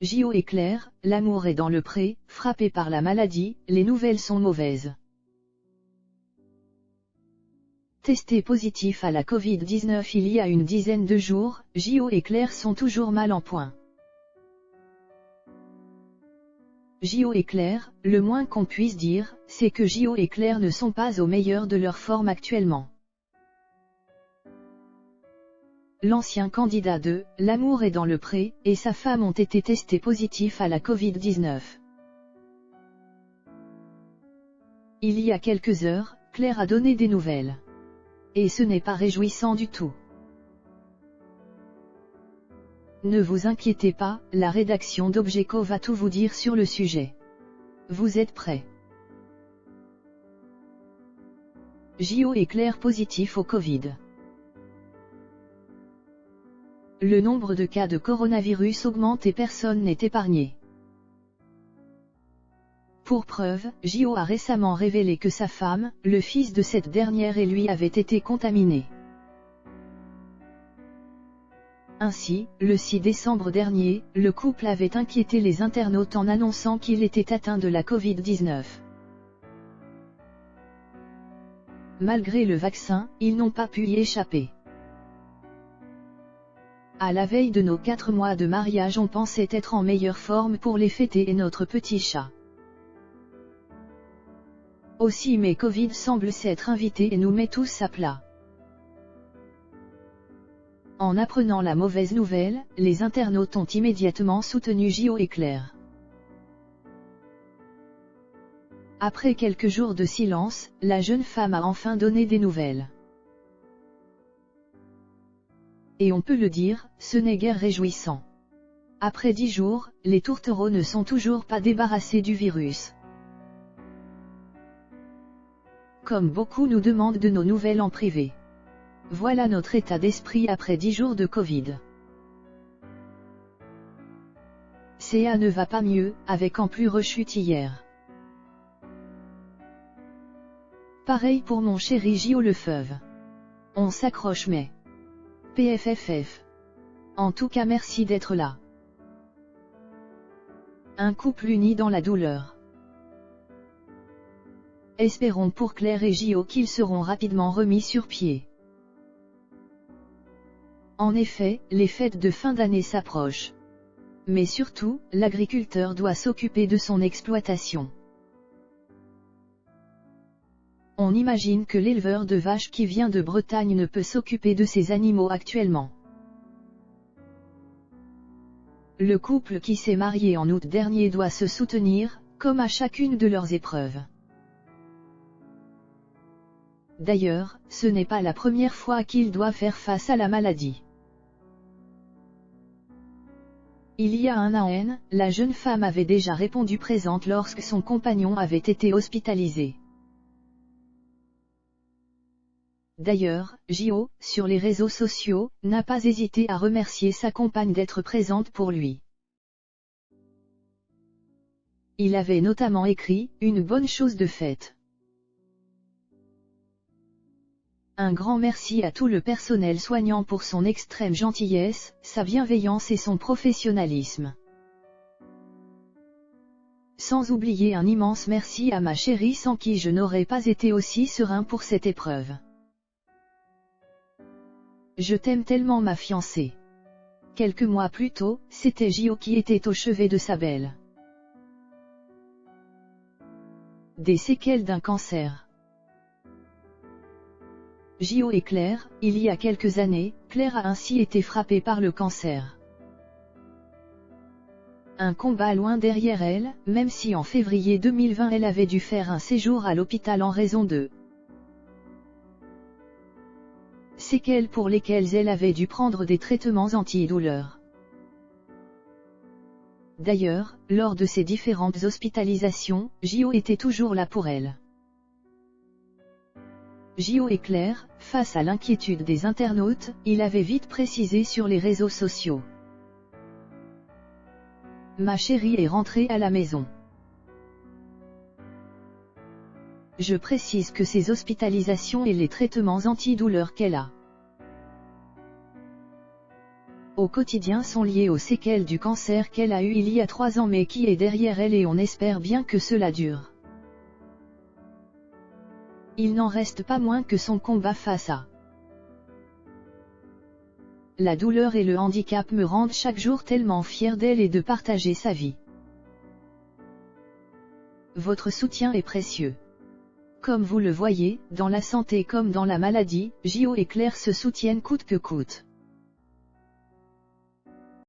Jo et Claire, l'amour est dans le pré, frappé par la maladie, les nouvelles sont mauvaises. Testé positif à la Covid-19 il y a une dizaine de jours, Jo et Claire sont toujours mal en point. Jo et Claire, le moins qu'on puisse dire, c'est que Jo et Claire ne sont pas au meilleur de leur forme actuellement. L'ancien candidat de « L'amour est dans le pré » et sa femme ont été testés positifs à la Covid-19. Il y a quelques heures, Claire a donné des nouvelles. Et ce n'est pas réjouissant du tout. Ne vous inquiétez pas, la rédaction d'Objeco va tout vous dire sur le sujet. Vous êtes prêts? Jo et Claire positifs au Covid. Le nombre de cas de coronavirus augmente et personne n'est épargné. Pour preuve, Jo a récemment révélé que sa femme, le fils de cette dernière et lui avaient été contaminés. Ainsi, le 6 décembre dernier, le couple avait inquiété les internautes en annonçant qu'il était atteint de la Covid-19. Malgré le vaccin, ils n'ont pas pu y échapper. À la veille de nos 4 mois de mariage, on pensait être en meilleure forme pour les fêter et notre petit chat. Aussi mais Covid semble s'être invité et nous met tous à plat. En apprenant la mauvaise nouvelle, les internautes ont immédiatement soutenu Jo et Claire. Après quelques jours de silence, la jeune femme a enfin donné des nouvelles. Et on peut le dire, ce n'est guère réjouissant. Après 10 jours, les tourtereaux ne sont toujours pas débarrassés du virus. Comme beaucoup nous demandent de nos nouvelles en privé. Voilà notre état d'esprit après 10 jours de Covid. CA ne va pas mieux, avec en plus rechute hier. Pareil pour mon chéri Jo Lefeuve. On s'accroche mais... PFFF. En tout cas merci d'être là. Un couple uni dans la douleur. Espérons pour Claire et Jo qu'ils seront rapidement remis sur pied. En effet, les fêtes de fin d'année s'approchent. Mais surtout, l'agriculteur doit s'occuper de son exploitation. On imagine que l'éleveur de vaches qui vient de Bretagne ne peut s'occuper de ses animaux actuellement. Le couple qui s'est marié en août dernier doit se soutenir, comme à chacune de leurs épreuves. D'ailleurs, ce n'est pas la première fois qu'il doit faire face à la maladie. Il y a un an, la jeune femme avait déjà répondu présente lorsque son compagnon avait été hospitalisé. D'ailleurs, Jo, sur les réseaux sociaux, n'a pas hésité à remercier sa compagne d'être présente pour lui. Il avait notamment écrit « Une bonne chose de faite ». Un grand merci à tout le personnel soignant pour son extrême gentillesse, sa bienveillance et son professionnalisme. Sans oublier un immense merci à ma chérie sans qui je n'aurais pas été aussi serein pour cette épreuve. Je t'aime tellement ma fiancée. Quelques mois plus tôt, c'était Jo qui était au chevet de sa belle. Des séquelles d'un cancer. Jo et Claire, il y a quelques années, Claire a ainsi été frappée par le cancer. Un combat loin derrière elle, même si en février 2020 elle avait dû faire un séjour à l'hôpital en raison de séquelles pour lesquelles elle avait dû prendre des traitements antidouleurs. D'ailleurs, lors de ces différentes hospitalisations, Jo était toujours là pour elle. Jo et Claire, face à l'inquiétude des internautes, il avait vite précisé sur les réseaux sociaux. Ma chérie est rentrée à la maison. Je précise que ces hospitalisations et les traitements antidouleurs qu'elle a au quotidien sont liées aux séquelles du cancer qu'elle a eu il y a 3 ans mais qui est derrière elle et on espère bien que cela dure. Il n'en reste pas moins que son combat face à la douleur et le handicap me rendent chaque jour tellement fière d'elle et de partager sa vie. Votre soutien est précieux. Comme vous le voyez, dans la santé comme dans la maladie, Jo et Claire se soutiennent coûte que coûte.